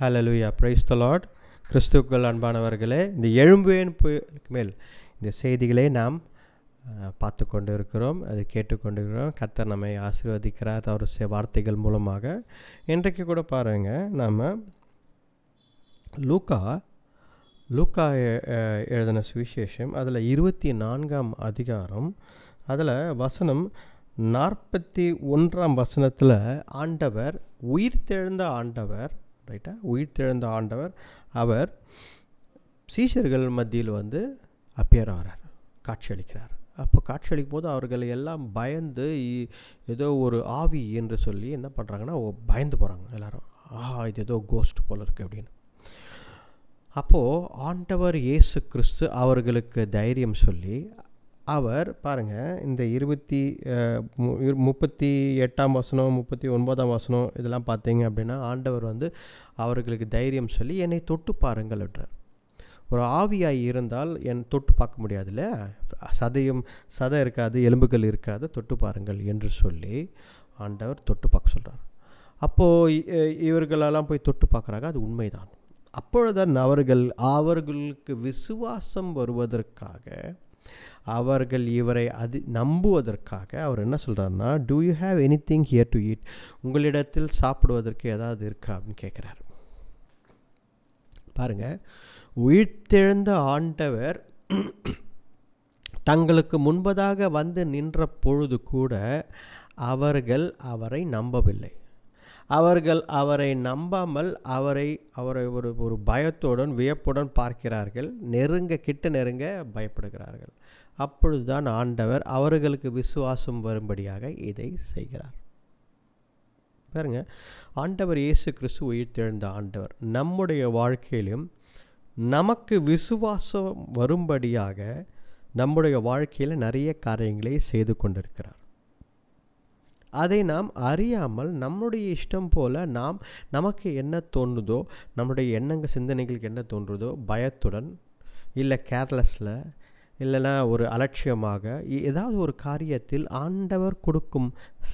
Hallelujah, praise the Lord. கிறிஸ்துவுக்குள் அன்பானவர்களே, இந்த எழும்புவேன் மேல் இந்த செய்திகளை நாம் பார்த்து கொண்டு இருக்கிறோம், அது கேட்டுக்கொண்டு இருக்கிறோம். கர்த்தர் நம்மை ஆசீர்வதிக்கிறார் அவர் வார்த்தைகள் மூலமாக. இன்றைக்கு கூட பாருங்கள், நாம் லூக்கா எழுதின சுவிசேஷம் அதில் 24ஆம் அதிகாரம் அதில் வசனம் 41ஆம் வசனத்தில் ஆண்டவர் உயிர்த்தெழுந்த ஆண்டவர், ரைட்டா, உயிர்த்தெழுந்த ஆண்டவர் அவர் சீஷர்கள் மத்தியில் அப்பியர் ஆகிறார், காட்சியளிக்கிறார். அப்போ காட்சியளிக்கும் போது அவர்கள் எல்லாம் பயந்து ஏதோ ஒரு ஆவி என்று சொல்லி என்ன பண்ணுறாங்கன்னா பயந்து போகிறாங்க எல்லாரும். இது ஏதோ கோஸ்ட் போல இருக்குது அப்படின்னு. அப்போது ஆண்டவர் இயேசு கிறிஸ்து அவர்களுக்கு தைரியம் சொல்லி அவர் பாருங்கள், இந்த 38ஆம் வசனம் 39ஆம் வசனம் இதெல்லாம் பார்த்தீங்க அப்படின்னா ஆண்டவர் அவர்களுக்கு தைரியம் சொல்லி என்னை தொட்டு பாருங்கள் என்றார். ஒரு ஆவியாய் இருந்தால் தொட்டு பார்க்க முடியாதுல்ல, சதை இருக்காது, எலும்புகள் இருக்காது, தொட்டு பாருங்கள் என்று சொல்லி ஆண்டவர் தொட்டு பார்க்க சொல்கிறார். அப்போது இவர்களெல்லாம் போய் தொட்டு பார்க்குறாங்க, அது உண்மைதான். அப்பொழுதுதான் அவர்களுக்கு விசுவாசம் வருவதற்காக, அவர்கள் இவரை நம்புவதற்காக அவர் என்ன சொல்கிறாருன்னா, do you have anything here to eat, உங்களிடத்தில் சாப்பிடுவதற்கு ஏதாவது இருக்கா அப்படின்னு கேட்குறாரு. பாருங்கள், உயிர்த்தெழுந்த ஆண்டவர் தங்களுக்கு முன்பதாக நின்ற பொழுது கூட அவர்கள் அவரை நம்பவில்லை. அவர்கள் அவரை நம்பாமல் அவரை ஒரு பயத்துடன் வியப்புடன் பார்க்கிறார்கள், கிட்ட நெருங்க பயப்படுகிறார்கள். அப்பொழுதுதான் ஆண்டவர் அவர்களுக்கு விசுவாசம் வரும்படியாக இதை செய்கிறார். பாருங்க, ஆண்டவர் இயேசு கிறிஸ்து உயிர்த்தெழுந்த ஆண்டவர் நம்முடைய வாழ்க்கையிலும் நமக்கு விசுவாசம் வரும்படியாக நம்முடைய வாழ்க்கையில் நிறைய காரியங்களை செய்து கொண்டிருக்கிறார். அதை நாம் அறியாமல் நம்முடைய இஷ்டம் போல் நமக்கு என்ன தோன்றுதோ, நம்முடைய எண்ணங்கள் சிந்தனைகளுக்கு என்ன தோன்றுதோ பயத்துடன் இல்லை கேர்லெஸில் இல்லைனா ஒரு அலட்சியமாக ஏதாவது ஒரு காரியத்தில் ஆண்டவர் கொடுக்கும்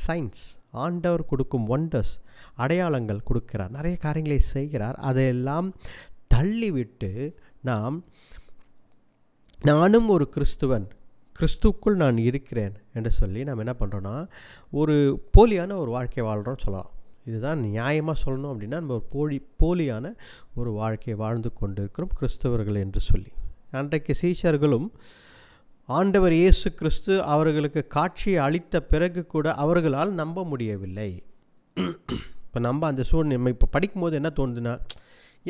சைன்ஸ், ஆண்டவர் கொடுக்கும் ஒண்டர்ஸ், அடையாளங்கள் கொடுக்கிறார், நிறைய காரியங்களை செய்கிறார். அதையெல்லாம் தள்ளிவிட்டு நானும் ஒரு கிறிஸ்துவன், கிறிஸ்துக்குள் நான் இருக்கிறேன் என்று சொல்லி நாம் என்ன பண்ணுறோன்னா ஒரு போலியான ஒரு வாழ்க்கை வாழ்கிறோன்னு சொல்லலாம். இதுதான் நியாயமாக சொல்லணும் அப்படின்னா நம்ம ஒரு போலியான ஒரு வாழ்க்கையை வாழ்ந்து கொண்டிருக்கிறோம் கிறிஸ்தவர்கள் என்று சொல்லி. அன்றைக்கு சீஷர்களும் ஆண்டவர் இயேசு கிறிஸ்து அவர்களுக்கு காட்சியை அளித்த பிறகு கூட அவர்களால் நம்ப முடியவில்லை. இப்போ நம்ம அந்த சூழ்நிலை இப்போ படிக்கும்போது என்ன தோணுதுன்னா,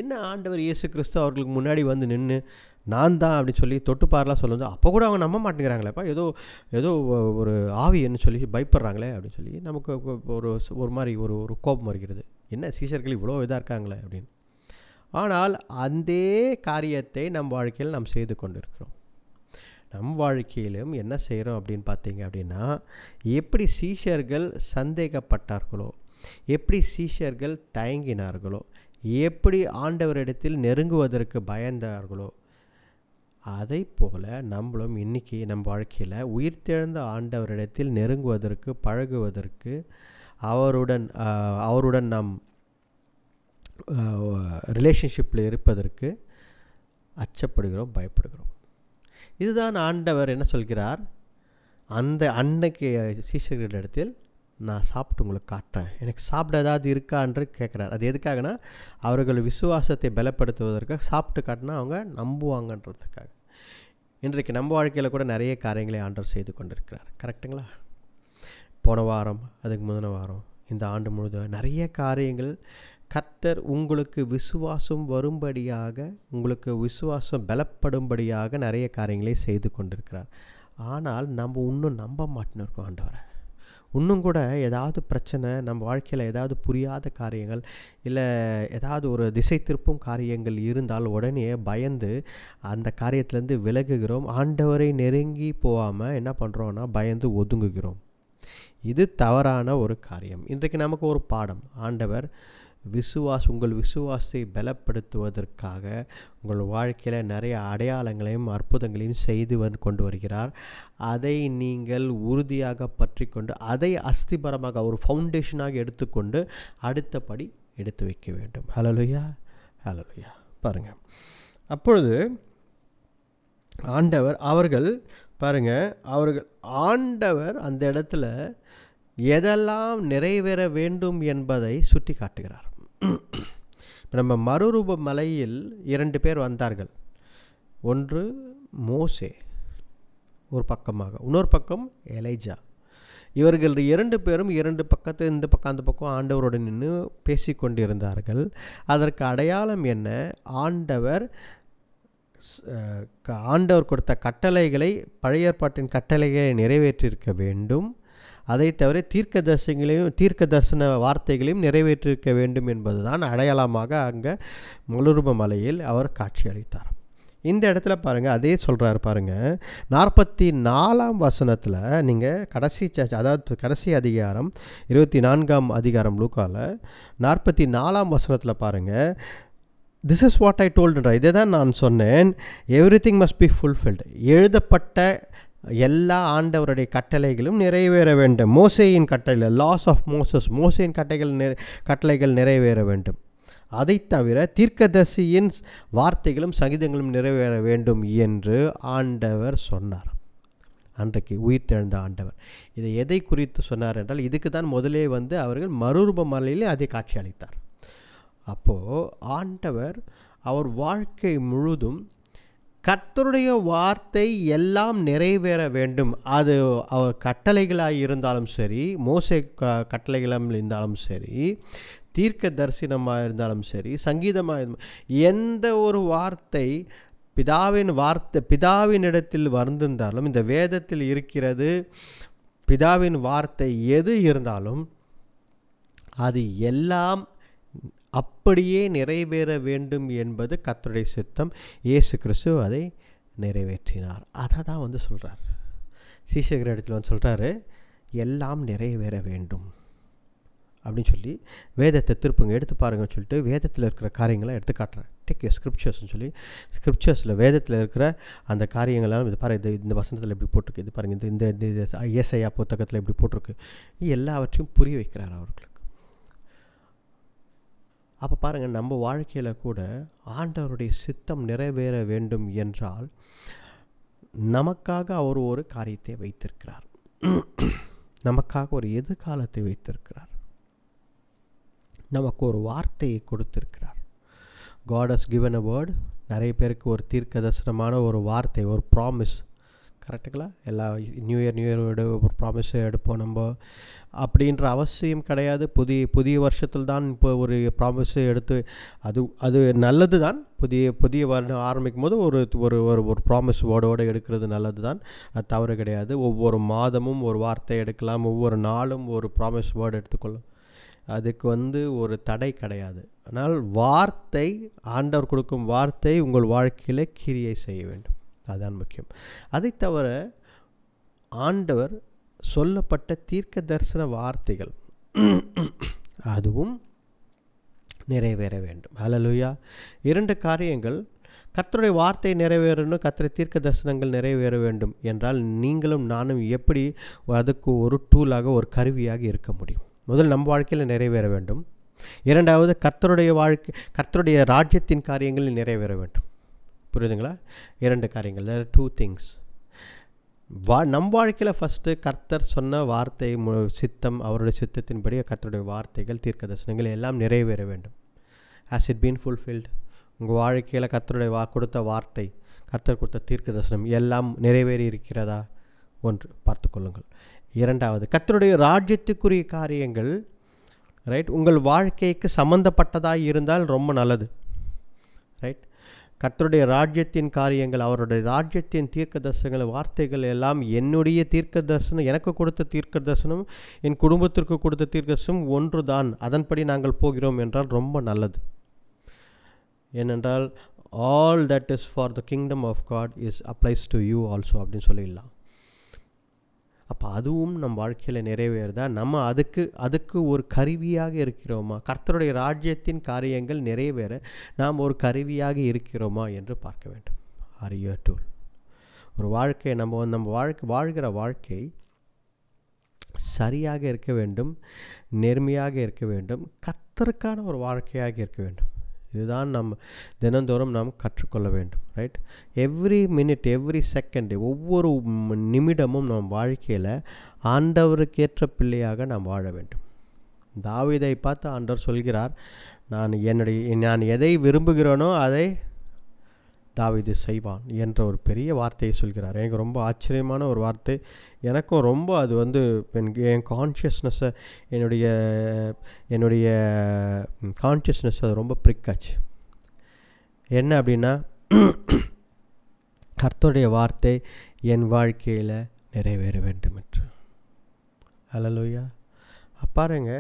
என்ன ஆண்டவர் இயேசு கிறிஸ்து அவர்களுக்கு முன்னாடி நின்று நான் தான் அப்படின்னு சொல்லி தொட்டுப்பாரெலாம் சொல்லுது, அப்போ கூட அவங்க நம்ப மாட்டேங்கிறாங்களேப்பா, ஏதோ ஒரு ஆவின்னு சொல்லி பயப்படுறாங்களே அப்படின்னு சொல்லி நமக்கு ஒரு மாதிரி ஒரு கோபம் வருகிறது. என்ன சீஷர்கள் இவ்வளோ இதாக இருக்காங்களே அப்படின்னு. ஆனால் அந்த காரியத்தை நம் வாழ்க்கையில் நாம் செய்து கொண்டிருக்கிறோம். நம் வாழ்க்கையிலும் என்ன செய்கிறோம் அப்படின்னு பார்த்தீங்க அப்படின்னா, எப்படி சீஷர்கள் சந்தேகப்பட்டார்களோ, எப்படி சீஷர்கள் தயங்கினார்களோ, எப்படி ஆண்டவரிடத்தில் நெருங்குவதற்கு பயந்தார்களோ, அதை போல் நம்மளும் இன்றைக்கி நம் வாழ்க்கையில் உயிர்த்தெழுந்த ஆண்டவரிடத்தில் நெருங்குவதற்கு பழகுவதற்கு அவருடன் நாம் ரிலேஷன்ஷிப்பில் இருப்பதற்கு அச்சப்படுகிறோம், பயப்படுகிறோம். இதுதான் ஆண்டவர் என்ன சொல்கிறார், அந்த அன்னைக்கு சீஷர்களிடத்தில் நான் சாப்பிட்டு உங்களுக்கு காட்டுறேன், எனக்கு சாப்பிட ஏதாவது இருக்கா என்று கேட்குறார். அது எதுக்காகனா அவர்கள் விசுவாசத்தை பலப்படுத்துவதற்காக, சாப்பிட்டு காட்டினா அவங்க நம்புவாங்கன்றதுக்காக. இன்றைக்கு நம்ம வாழ்க்கையில் கூட நிறைய காரியங்களை ஆண்டவர் செய்து கொண்டிருக்கிறார். கரெக்டுங்களா? போன வாரம், அதுக்கு முந்தின வாரம், இந்த ஆண்டு முழுவதும் நிறைய காரியங்கள் கர்த்தர் உங்களுக்கு விசுவாசம் வரும்படியாக, உங்களுக்கு விசுவாசம் பலப்படும்படியாக நிறைய காரியங்களை செய்து கொண்டிருக்கிறார். ஆனால் நம்ம இன்னும் நம்ப மாட்டேன்னு இருக்கோம் ஆண்டவரை. இன்னும் கூட ஏதாவது பிரச்சனை நம்ம வாழ்க்கையில், ஏதாவது புரியாத காரியங்கள் இல்லை ஏதாவது ஒரு திசை திருப்பும் காரியங்கள் இருந்தால் உடனே பயந்து அந்த காரியத்திலேருந்து விலகுகிறோம். ஆண்டவரை நெருங்கி போகாமல் என்ன பண்ணுறோன்னா பயந்து ஒதுங்குகிறோம். இது தவறான ஒரு காரியம். இன்றைக்கு நமக்கு ஒரு பாடம். ஆண்டவர் உங்கள் விசுவாசத்தை பலப்படுத்துவதற்காக உங்கள் வாழ்க்கையில் நிறைய அடையாளங்களையும் அற்புதங்களையும் செய்து கொண்டு வருகிறார். அதை நீங்கள் உறுதியாக பற்றி கொண்டு, அதை அஸ்திபரமாக ஒரு ஃபவுண்டேஷனாக எடுத்துக்கொண்டு அடுத்தபடி எடுத்து வைக்க வேண்டும். ஹல்லேலூயா, ஹல்லேலூயா. பாருங்கள், அப்பொழுது ஆண்டவர் ஆண்டவர் அந்த இடத்துல எதெல்லாம் நிறைவேற வேண்டும் என்பதை சுட்டி காட்டுகிறார். இப்போ நம்ம மறுரூப மலையில் 2 பேர் வந்தார்கள். ஒன்று மோசே ஒரு பக்கமாக, இன்னொரு பக்கம் எலைஜா. இவர்கள் 2 பேரும் 2 பக்கத்து, இந்த பக்கம் அந்த பக்கம் ஆண்டவரோடு நின்று பேசி கொண்டிருந்தார்கள். அதற்கு அடையாளம் என்ன? ஆண்டவர் கொடுத்த கட்டளைகளை, பழைய ஏற்பாட்டின் கட்டளைகளை நிறைவேற்றியிருக்க வேண்டும். அதை தவிர தீர்க்க தரிசன வார்த்தைகளையும் நிறைவேற்றியிருக்க வேண்டும் என்பதுதான் அடையாளமாக அங்கே மறுரூப மலையில் அவர் காட்சி அளித்தார். இந்த இடத்துல பாருங்கள், அதே சொல்கிறார் பாருங்கள். 44ஆம் வசனத்தில் நீங்கள் கடைசி அதிகாரம் 24ஆம் அதிகாரம் லூக்காவில் 44ஆம் வசனத்தில் பாருங்கள். திஸ் இஸ் வாட் ஐ டோல்டுன்றா, இதை தான் நான் சொன்னேன். Everything must be fulfilled. எழுதப்பட்ட எல்லா ஆண்டவருடைய கட்டளைகளும் நிறைவேற வேண்டும். மோசேயின் கட்டளை, லாஸ் ஆஃப் மோசஸ், மோசேயின் கட்டளைகள் நிறைவேற வேண்டும். அதை தவிர தீர்க்கதரிசியின் வார்த்தைகளும் சங்கீதங்களும் நிறைவேற வேண்டும் என்று ஆண்டவர் சொன்னார். அன்றைக்கு உயிர்த்தெழுந்த ஆண்டவர் இதை எதை குறித்து சொன்னார் என்றால், இதுக்கு தான் முதலே அவர்கள் மறுரூப மலையிலே அதை காட்சி அளித்தார். அப்போது ஆண்டவர் அவர் வாழ்க்கை முழுதும் கர்த்தருடைய வார்த்தை எல்லாம் நிறைவேற வேண்டும். அது அவர் கட்டளைகளாக இருந்தாலும் சரி, மோசே கட்டளைகளாக இருந்தாலும் சரி, தீர்க்க தரிசனமாக இருந்தாலும் சரி, சங்கீதமாக, எந்த ஒரு வார்த்தை பிதாவின் இடத்தில் வந்திருந்தாலும், இந்த வேதத்தில் இருக்கிறது பிதாவின் வார்த்தை எது இருந்தாலும் அது எல்லாம் அப்படியே நிறைவேற வேண்டும் என்பது கர்த்தருடைய சித்தம். இயேசு கிறிஸ்து அதை நிறைவேற்றினார். அதை தான் சொல்கிறார். சீஷர்கள் இடத்துல சொல்கிறாரு, எல்லாம் நிறைவேற வேண்டும் அப்படின்னு சொல்லி வேதத்தை திருப்புங்க, எடுத்து பாருங்கன்னு சொல்லிட்டு வேதத்தில் இருக்கிற காரியங்களை எடுத்து காட்டுறேன். டேக் யூர் ஸ்கிரிப்சர்ஸ்ன்னு சொல்லி ஸ்கிரிப்சர்ஸில் வேதத்தில் இருக்கிற அந்த காரியங்கள்லாம் இது பாருங்கள், இந்த வசனத்தில் எப்படி போட்டிருக்கு, இது பாருங்கள், இந்த ஏசாயா புத்தகத்தில் எப்படி போட்டிருக்கு, எல்லாவற்றையும் புரிய வைக்கிறார் அவர்களுக்கு. அப்போ பாருங்கள், நம்ம வாழ்க்கையில் கூட ஆண்டவருடைய சித்தம் நிறைவேற வேண்டும் என்றால் நமக்காக அவர் ஒரு காரியத்தை வைத்திருக்கிறார். நமக்காக ஒரு எதிர்காலத்தை வைத்திருக்கிறார். நமக்கு ஒரு வார்த்தையை கொடுத்திருக்கிறார். God has given a word. நிறைய பேருக்கு ஒரு தீர்க்க தரிசனமான ஒரு வார்த்தை, ஒரு ப்ராமிஸ். கரெக்டுங்களா? எல்லா நியூ இயரோட ஒரு ப்ராமிஸ் எடுப்போம் நம்ம, அப்படின்ற அவசியம் கிடையாது. புதிய வருஷத்தில் தான் இப்போ ஒரு ப்ராமிஸ் எடுத்து, அது நல்லது தான். புதிய வருடம் ஆரம்பிக்கும் போது ஒரு ப்ராமிஸ் வேர்டோடு எடுக்கிறது நல்லது தான், அது தவறு கிடையாது. ஒவ்வொரு மாதமும் ஒரு வார்த்தை எடுக்கலாம், ஒவ்வொரு நாளும் ஒரு ப்ராமிஸ் வேர்டு எடுத்துக்கொள்ளும், அதுக்கு ஒரு தடை கிடையாது. ஆனால் வார்த்தை, ஆண்டவர் கொடுக்கும் வார்த்தை உங்கள் வாழ்க்கையில் கிரியை செய்ய வேண்டும், அதுதான் முக்கியம். அதை தவிர ஆண்டவர் சொல்லப்பட்ட தீர்க்க தரிசன வார்த்தைகள் அதுவும் நிறைவேற வேண்டும். ஹல்லேலூயா. 2 காரியங்கள். கர்த்தருடைய வார்த்தை நிறைவேறணும், கர்த்தருடைய தீர்க்க தரிசனங்கள் நிறைவேற வேண்டும் என்றால் நீங்களும் நானும் எப்படி அதுக்கு ஒரு டூலாக, ஒரு கருவியாக இருக்க முடியும்? முதல் நம்ம வாழ்க்கையில் நிறைவேற வேண்டும். 2வது கர்த்தருடைய ராஜ்யத்தின் காரியங்கள் நிறைவேற வேண்டும். புரியுதுங்களா? 2 காரியங்கள். there are 2 things. நம் வாழ்க்கையில் ஃபஸ்ட்டு கர்த்தர் சொன்ன வார்த்தை, சித்தம், அவருடைய சித்தத்தின்படி கர்த்தருடைய வார்த்தைகள், தீர்க்க தரிசனங்கள் எல்லாம் நிறைவேற வேண்டும். has it been fulfilled? உங்கள் வாழ்க்கையில் கர்த்தருடைய கொடுத்த வார்த்தை, கர்த்தர் கொடுத்த தீர்க்க தரிசனம் எல்லாம் நிறைவேறி இருக்கிறதா? ஒன்று பார்த்து கொள்ளுங்கள். 2வது கர்த்தருடைய ராஜ்யத்துக்குரிய காரியங்கள், ரைட், உங்கள் வாழ்க்கைக்கு சம்மந்தப்பட்டதாக இருந்தால் ரொம்ப நல்லது. ரைட், கர்த்தருடைய ராஜ்யத்தின் காரியங்கள், அவருடைய ராஜ்யத்தின் தீர்க்க தரிசனங்கள், வார்த்தைகள் எல்லாம் என்னுடைய தீர்க்க தரிசனம், எனக்கு கொடுத்த தீர்க்க தரிசனம், என் குடும்பத்திற்கு கொடுத்த தீர்க்க தரிசனம் ஒன்று தான், அதன்படி நாங்கள் போகிறோம் என்றால் ரொம்ப நல்லது. ஏனென்றால் all that is for the kingdom of God is applies to you also அப்படின்னு சொல்லிடலாம். அப்போ அதுவும் நம் வாழ்க்கையில் நிறைவேறுதா? நம்ம அதுக்கு ஒரு கருவியாக இருக்கிறோமா? கர்த்தருடைய ராஜ்யத்தின் காரியங்கள் நிறைவேற நாம் ஒரு கருவியாக இருக்கிறோமா என்று பார்க்க வேண்டும். Are you tool? ஒரு வாழ்க்கை, நம்ம வாழ்கிற வாழ்க்கை சரியாக இருக்க வேண்டும், நேர்மையாக இருக்க வேண்டும், கர்த்தருக்கான ஒரு வாழ்க்கையாக இருக்க வேண்டும். இதுதான் நாம் தினந்தோறும் நாம் கற்றுக்கொள்ள வேண்டும். Right? Every minute, every second, ஒவ்வொரு நிமிடமும் நம் வாழ்க்கையில் ஆண்டவருக்கேற்ற பிள்ளையாக நாம் வாழ வேண்டும். தாவீதை பார்த்து ஆண்டவர் சொல்கிறார், நான் எதை விரும்புகிறேனோ அதை தாவீது செய்வான் என்ற ஒரு பெரிய வார்த்தையை சொல்கிறார். எனக்கு ரொம்ப ஆச்சரியமான ஒரு வார்த்தை. எனக்கும் ரொம்ப அது என் கான்ஷியஸ்னஸை, என்னுடைய கான்ஷியஸ்னஸ் அது ரொம்ப பிரிக்காச்சு. என்ன அப்படின்னா, கர்த்தருடைய வார்த்தை என் வாழ்க்கையில் நிறைவேற வேண்டும் என்று. அல்லேலூயா. பாருங்க,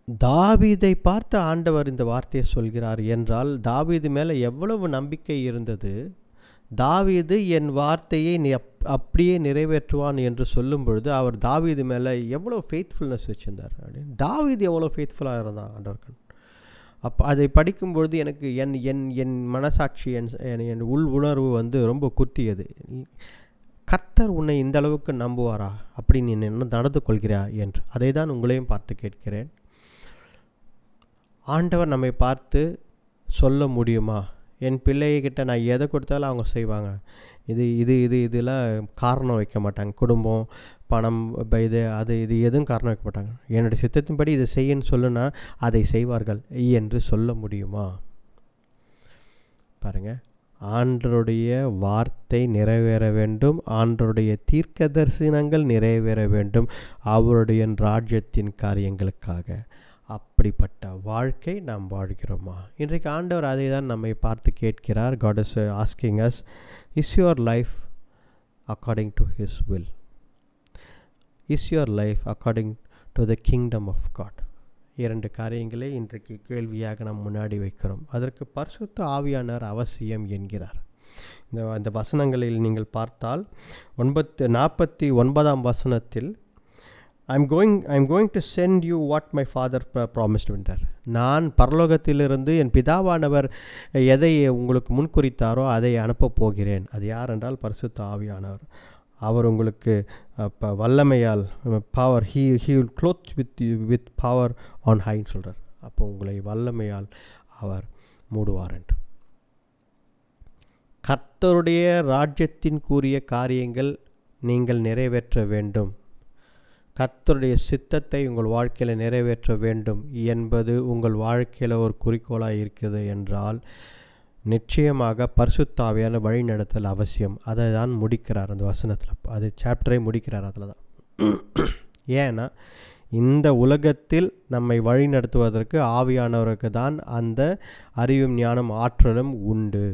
தாவீதை பார்த்து ஆண்டவர் இந்த வார்த்தையை சொல்கிறார் என்றால் தாவீது மேலே எவ்வளவு நம்பிக்கை இருந்தது. தாவீது என் வார்த்தையை அப்படியே நிறைவேற்றுவான் என்று சொல்லும் பொழுது அவர் தாவீது மேலே எவ்வளோ ஃபெய்த்ஃபுல்னஸ் வச்சுருந்தார். அப்படின்னு தாவீது எவ்வளோ ஃபெய்த்ஃபுல்லாக இருந்தான் ஆண்டவருக்கு. அப்போ அதை படிக்கும்பொழுது எனக்கு என் மனசாட்சி, என் உள் உணர்வு ரொம்ப குத்தியது. கர்த்தர் உன்னை இந்த அளவுக்கு நம்புவாரா? அப்படி நீ என்ன நடந்து கொள்கிறா என்று. அதை தான் உங்களையும் பார்த்து கேட்கிறேன். ஆண்டவர் நம்மை பார்த்து சொல்ல முடியுமா? என் பிள்ளைகிட்ட நான் எதை கொடுத்தாலும் அவங்க செய்வாங்க. இதெல்லாம் காரணம் வைக்க மாட்டாங்க. குடும்பம், பணம், இது எதுவும் காரணம் வைக்க மாட்டாங்க. என்னுடைய சித்தத்தின்படி இதை செய்யன்னு சொல்லுனா அதை செய்வார்கள் என்று சொல்ல முடியுமா? பாருங்கள், ஆண்டவருடைய வார்த்தை நிறைவேற வேண்டும், ஆண்டவருடைய தீர்க்க தரிசனங்கள் நிறைவேற வேண்டும் அவருடைய ராஜ்யத்தின் காரியங்களுக்காக. அப்படிப்பட்ட வாழ்க்கை நாம் வாழ்கிறோமா? இன்றைக்கு ஆண்டவர் அதை தான் நம்மை பார்த்து கேட்கிறார். God is asking us, is your life according to his will? Is your life according to the kingdom of God? இரண்டு காரியங்களை இன்றைக்கு கேள்வியாக நாம் முன்னாடி வைக்கிறோம். அதற்கு பரிசுத்த ஆவியானவர் அவசியம் என்கிறார். இந்த வசனங்களில் நீங்கள் பார்த்தால் 49ஆம் வசனத்தில் I'm going to send you what my father promised என்றார். நான் பரலோகத்திலிருந்து என் பிதாவானவர் எதை உங்களுக்கு முன்குறித்தாரோ அதை அனுப்பப் போகிறேன். அது யார் என்றால் பரிசுத்த ஆவியானவர். அவர் உங்களுக்கு வல்லமையால் power, he will clothe with power on high சொல்கிறார். அப்போ உங்களை வல்லமையால் அவர் மூடுவார் என்று. கர்த்தருடைய ராஜ்யத்தின் கூறிய காரியங்கள் நீங்கள் நிறைவேற்ற வேண்டும். கர்த்தருடைய சித்தத்தை உங்கள் வாழ்க்கையில் நிறைவேற்ற வேண்டும் என்பது உங்கள் வாழ்க்கையில் ஒரு குறிக்கோளாக இருக்குது என்றால் நிச்சயமாக பரிசுத்த ஆவியான வழி நடத்தல் அவசியம். அதை தான் முடிக்கிறார் அந்த வசனத்தில். அது சாப்டரை முடிக்கிறார் அதில் தான். ஏன்னா இந்த உலகத்தில் நம்மை வழி நடத்துவதற்கு ஆவியானவருக்கு தான் அந்த அறிவும் ஞானம் ஆற்றலும் உண்டு.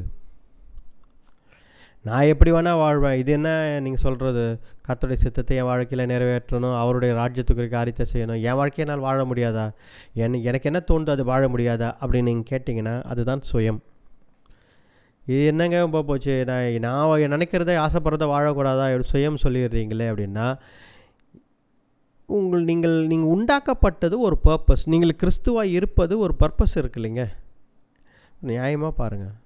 நான் எப்படி வேணால் வாழ்வேன், இது என்ன நீங்கள் சொல்கிறது? கர்த்தருடைய சித்தத்தை என் வாழ்க்கையில் நிறைவேற்றணும், அவருடைய ராஜ்யத்துக்கு காரியத்தை செய்யணும், என் வாழ்க்கையை என்னால் வாழ முடியாதா? எனக்கு என்ன தோணுது அது வாழ முடியாதா அப்படின்னு நீங்கள் கேட்டிங்கன்னா அதுதான் சுயம். இது என்னங்க ரொம்ப போச்சு, நான் நினைக்கிறத ஆசைப்படுறத வாழக்கூடாதா சுயம் சொல்லிடுறீங்களே அப்படின்னா, நீங்கள் உண்டாக்கப்பட்டது ஒரு பர்பஸ். நீங்கள் கிறிஸ்துவாக இருப்பது ஒரு பர்பஸ் இருக்கு இல்லைங்க. நியாயமாக பாருங்கள்,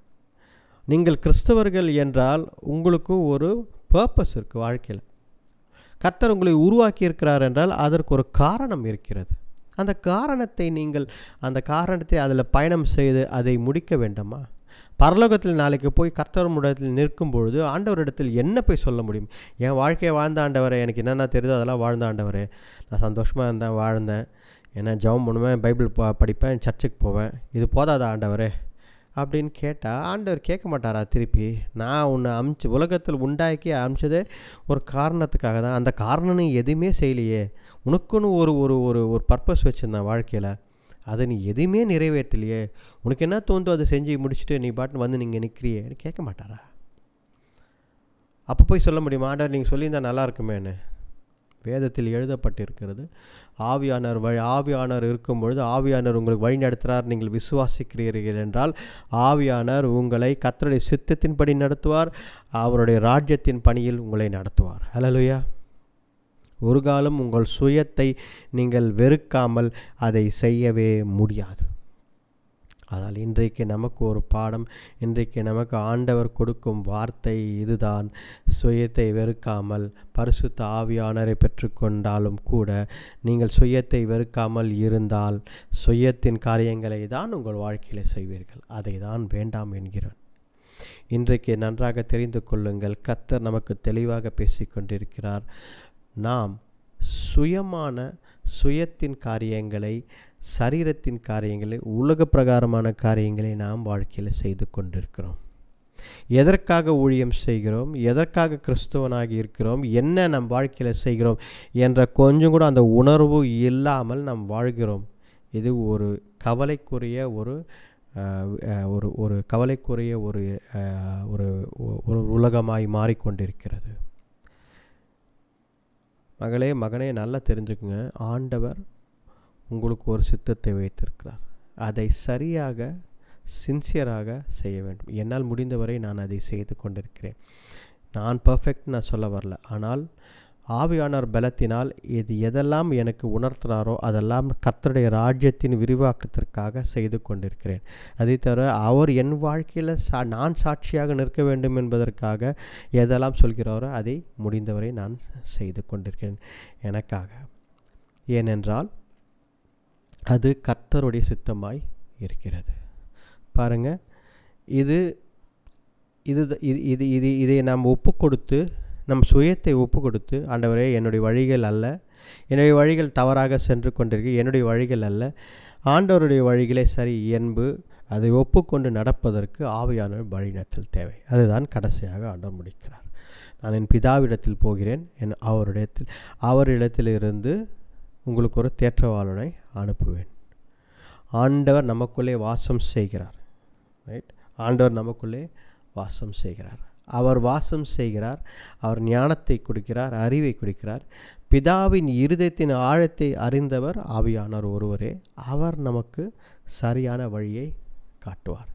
நீங்கள் கிறிஸ்தவர்கள் என்றால் உங்களுக்கு ஒரு பர்பஸ் இருக்குது வாழ்க்கையில். கர்த்தர் உங்களை உருவாக்கி இருக்கிறார் என்றால் அதற்கு ஒரு காரணம் இருக்கிறது. அந்த காரணத்தை அதில் பயணம் செய்து அதை முடிக்க வேண்டாமா? பரலோகத்தில் நாளைக்கு போய் கர்த்தர் இடத்தில் நிற்கும் பொழுது ஆண்டவரிடத்தில் என்ன போய் சொல்ல முடியும்? என் வாழ்க்கையை வாழ்ந்த ஆண்டவரே, எனக்கு என்னென்ன தெரியுதோ அதெல்லாம் வாழ்ந்த ஆண்டவரே, நான் சந்தோஷமாக இருந்தேன், வாழ்ந்தேன், ஏன்னா ஜெபம் பண்ணுவேன், பைபிள் படிப்பேன், சர்ச்சுக்கு போவேன், இது போதாதா ஆண்டவரே அப்படின்னு கேட்டால் ஆண்டவர் கேட்க மாட்டாரா திருப்பி? நான் உன்னை உலகத்தில் உண்டாக்கி அமிச்சதே ஒரு காரணத்துக்காக தான். அந்த காரணம் நீ எதுவுமே செய்யலையே, உனக்குன்னு ஒரு ஒரு ஒரு ஒரு பர்பஸ் வச்சுருந்தேன் வாழ்க்கையில், அதை நீ எதுவுமே நிறைவேற்றலையே, உனக்கு என்ன தோணுதோ அதை செஞ்சு முடிச்சுட்டு நீ பாட்டு நீங்கள் நிற்கிறியே கேட்க மாட்டாரா? அப்போ போய் சொல்ல முடியுமா, ஆண்டவர் நீங்கள் சொல்லியிருந்தால் நல்லா இருக்குமேன்னு? வேதத்தில் எழுதப்பட்டிருக்கிறது. ஆவியானவர் இருக்கும்பொழுது ஆவியானவர் உங்களுக்கு வழி நடத்துகிறார், நீங்கள் விசுவாசிக்கிறீர்கள் என்றால் ஆவியானவர் உங்களை கர்த்தருடைய சித்தத்தின்படி நடத்துவார், அவருடைய ராஜ்யத்தின் பணியில் உங்களை நடத்துவார். ஹல்லேலூயா. ஒரு காலம் உங்கள் சுயத்தை நீங்கள் வெறுக்காமல் அதை செய்யவே முடியாது. அதனால் இன்றைக்கு நமக்கு ஒரு பாடம், இன்றைக்கு நமக்கு ஆண்டவர் கொடுக்கும் வார்த்தை இதுதான். சுயத்தை வெறுக்காமல் பரிசுத்த ஆவியானவரை பெற்றுக்கொண்டாலும் கூட நீங்கள் சுயத்தை வெறுக்காமல் இருந்தால் சுயத்தின் காரியங்களை தான் உங்கள் வாழ்க்கையில் செய்வீர்கள். அதை தான் வேண்டாம் என்கிறான். இன்றைக்கு நன்றாக தெரிந்து கொள்ளுங்கள், கர்த்தர் நமக்கு தெளிவாக பேசிக்கொண்டிருக்கிறார். நாம் சுயத்தின் காரியங்களை, சரீரத்தின் காரியங்களை, உலக பிரகாரமான காரியங்களை நாம் வாழ்க்கையில் செய்து கொண்டிருக்கிறோம். எதற்காக ஊழியம் செய்கிறோம், எதற்காக கிறிஸ்துவனாகி இருக்கிறோம், என்ன நம் வாழ்க்கையில் செய்கிறோம் என்ற கொஞ்சம் கூட அந்த உணர்வு இல்லாமல் நாம் வாழ்கிறோம். இது ஒரு கவலைக்குரிய ஒரு கவலைக்குரிய ஒரு உலகமாய் மாறிக்கொண்டிருக்கிறது. மகனே நல்லா தெரிஞ்சுக்குங்க, ஆண்டவர் உங்களுக்கு ஒரு சித்தத்தை வைத்திருக்கிறார். அதை சரியாக சின்சியராக செய்ய வேண்டும். என்னால் முடிந்தவரை நான் அதை செய்து கொண்டிருக்கிறேன். நான் பர்ஃபெக்ட் நான் சொல்ல வரல, ஆனால் ஆவியானவர் பலத்தினால் எதெல்லாம் எனக்கு உணர்த்துகிறாரோ அதெல்லாம் கர்த்தருடைய ராஜ்யத்தின் விரிவாக்கத்திற்காக செய்து கொண்டிருக்கிறேன். அதை தவிர அவர் என் வாழ்க்கையில் நான் சாட்சியாக நிற்க வேண்டும் என்பதற்காக எதெல்லாம் சொல்கிறாரோ அதை முடிந்தவரை நான் செய்து கொண்டிருக்கிறேன் எனக்காக. ஏனென்றால் அது கர்த்தருடைய சித்தமாய் இருக்கிறது. பாருங்கள், இதை நாம் ஒப்பு கொடுத்து, நம் சுயத்தை ஒப்பு கொடுத்து, ஆண்டவரே என்னுடைய வழிகள் அல்ல, என்னுடைய வழிகள் தவறாக சென்று கொண்டிருக்கு, என்னுடைய வழிகள் அல்ல, ஆண்டவருடைய வழிகளே சரி என்பு அதை ஒப்புக்கொண்டு நடப்பதற்கு ஆவியானவர் வழிநடத்தல் தேவை. அதுதான் கடைசியாக ஆண்டவர் முடிக்கிறார். நான் என் பிதாவிடத்தில் போகிறேன், அவரிடத்திலிருந்து உங்களுக்கு ஒரு தேற்றவாளனை அனுப்புவேன். ஆண்டவர் நமக்குள்ளே வாசம் செய்கிறார். ரைட், ஆண்டவர் நமக்குள்ளே வாசம் செய்கிறார். அவர் வாசம் செய்கிறார். அவர் ஞானத்தை கொடுக்கிறார், அறிவை கொடுக்கிறார். பிதாவின் இருதயத்தின் ஆழத்தை அறிந்தவர் ஆவியானவர் ஒருவரே. அவர் நமக்கு சரியான வழியை காட்டுவார்.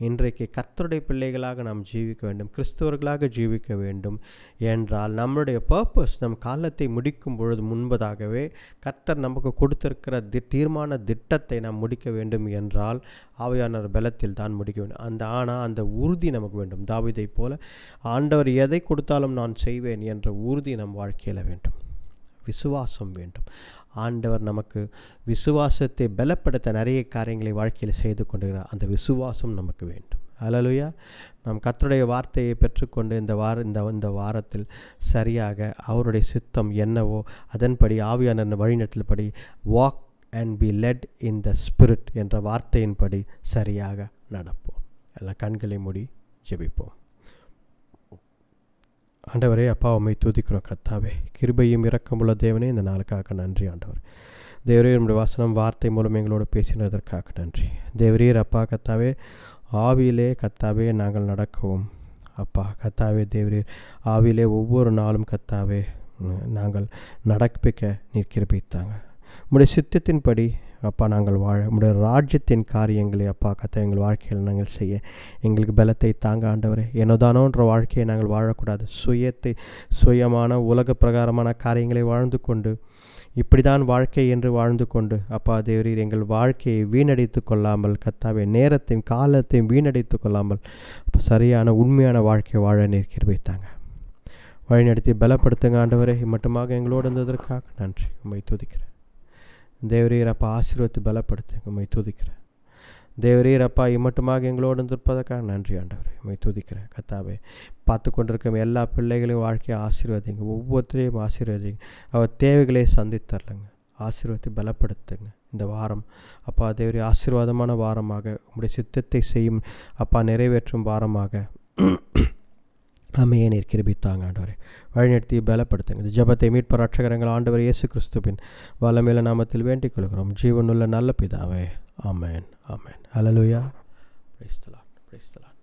இன்றைக்கு கர்த்தருடைய பிள்ளைகளாக நாம் ஜீவிக்க வேண்டும், கிறிஸ்தவர்களாக ஜீவிக்க வேண்டும் என்றால் நம்முடைய பர்பஸ், நம் காலத்தை முடிக்கும் பொழுது முன்பதாகவே கர்த்தர் நமக்கு கொடுத்திருக்கிற தீர்மான திட்டத்தை நாம் முடிக்க வேண்டும் என்றால் ஆவியானவர் பலத்தில் தான் முடிக்க வேண்டும். அந்த உறுதி நமக்கு வேண்டும். தாவீதை போல ஆண்டவர் எதை கொடுத்தாலும் நான் செய்வேன் என்ற உறுதி நம் வாழ்க்கையில் வேண்டும். விசுவாசம் வேண்டும். ஆண்டவர் நமக்கு விசுவாசத்தை பலப்படுத்த நிறைய காரியங்களை வாழ்க்கையில் செய்து கொண்டிருக்கிறார். அந்த விசுவாசம் நமக்கு வேண்டும். அல்லேலூயா. நாம் கர்த்தருடைய வார்த்தையை பெற்றுக்கொண்டு இந்த வாரத்தில் சரியாக அவருடைய சித்தம் என்னவோ அதன்படி ஆவியானவர் வழிநடத்தல்படி walk and be led in the spirit என்ற வார்த்தையின்படி சரியாக நடப்போம். எல்லாம் கண்களை மூடி ஜெபிப்போம். ஆண்டவரே, அப்பா உம்மை துதிக்கிறோம். கர்த்தாவே, கிருபையும் இரக்கமுள்ள தேவனே, இந்த நாளுக்காக நன்றி. ஆண்டவர் தேவரீர், நம்முடைய வசனம் வார்த்தை மூலம் எங்களோடு பேசினதற்காக நன்றி. தேவரீர் அப்பா கர்த்தாவே, ஆவியிலே கர்த்தாவே நாங்கள் நடக்கவும் அப்பா கர்த்தாவே, தேவரீர் ஆவியிலே ஒவ்வொரு நாளும் கர்த்தாவே நாங்கள் நடப்பிக்க நீர் கிருபைத்தாங்க. உம்முடைய சித்தத்தின்படி அப்பா நாங்கள் வாழ, உம்முடைய ராஜ்யத்தின் காரியங்களை அப்பா கர்த்தா எங்கள் வாழ்க்கையில் நாங்கள் செய்ய எங்களுக்கு பலத்தை தாங்க. ஆண்டவரே, என்னதானோன்ற வாழ்க்கையை நாங்கள் வாழக்கூடாது. சுயமான உலக பிரகாரமான காரியங்களை வாழ்ந்து கொண்டு இப்படி தான் வாழ்க்கை என்று வாழ்ந்து கொண்டு அப்பா தேவரீர் எங்கள் வாழ்க்கையை வீணடித்து கொள்ளாமல் கர்த்தாவே, நேரத்தையும் காலத்தையும் வீணடித்து கொள்ளாமல் சரியான உண்மையான வாழ்க்கையை வாழ நீர் கிருபைத்தாங்க. வழிநடத்தி பலப்படுத்துங்க. ஆண்டவரே, மட்டுமாக எங்களோடு இருந்ததற்காக நன்றி. உம்மை துதிக்கிறேன். தேவரீர் அப்பா ஆசீர்வதித்து பலப்படுத்துங்க. உம்மை துதிக்கிறேன். தேவரீர் அப்பா இம்மட்டுமாக எங்களோடு இருப்பதற்காக நன்றி. ஆண்டவரே, உம்மை துதிக்கிறேன். கர்த்தாவே, பார்த்து கொண்டிருக்கும் எல்லா பிள்ளைகளையும் வாழ்க்கையை ஆசீர்வதிங்க. ஒவ்வொருத்தரையும் ஆசீர்வதிங்க. அவர் தேவைகளை சந்தித்தரலங்க. ஆசீர்வதித்து பலப்படுத்துங்க. இந்த வாரம் அப்பா தேவரீர் ஆசீர்வாதமான வாரமாக, உம்முடைய சித்தத்தை செய்யும் அப்பா நிறைவேற்றும் வாரமாக அமைய நீர் கிருபித்தாங்க. ஆண்டவரே, வழிநடத்தி பலப்படுத்துங்க. இந்த ஜெபத்தை மீட்பர் ரட்சகரங்கள் ஆண்டவர் இயேசு கிறிஸ்துவின் வல்லமையுள்ள நாமத்தில் வேண்டிக் கொள்கிறோம். ஜீவனுள்ள நல்ல பிதாவே, ஆமென், ஆமென். ஹல்லேலூயா. Praise the Lord, praise the Lord.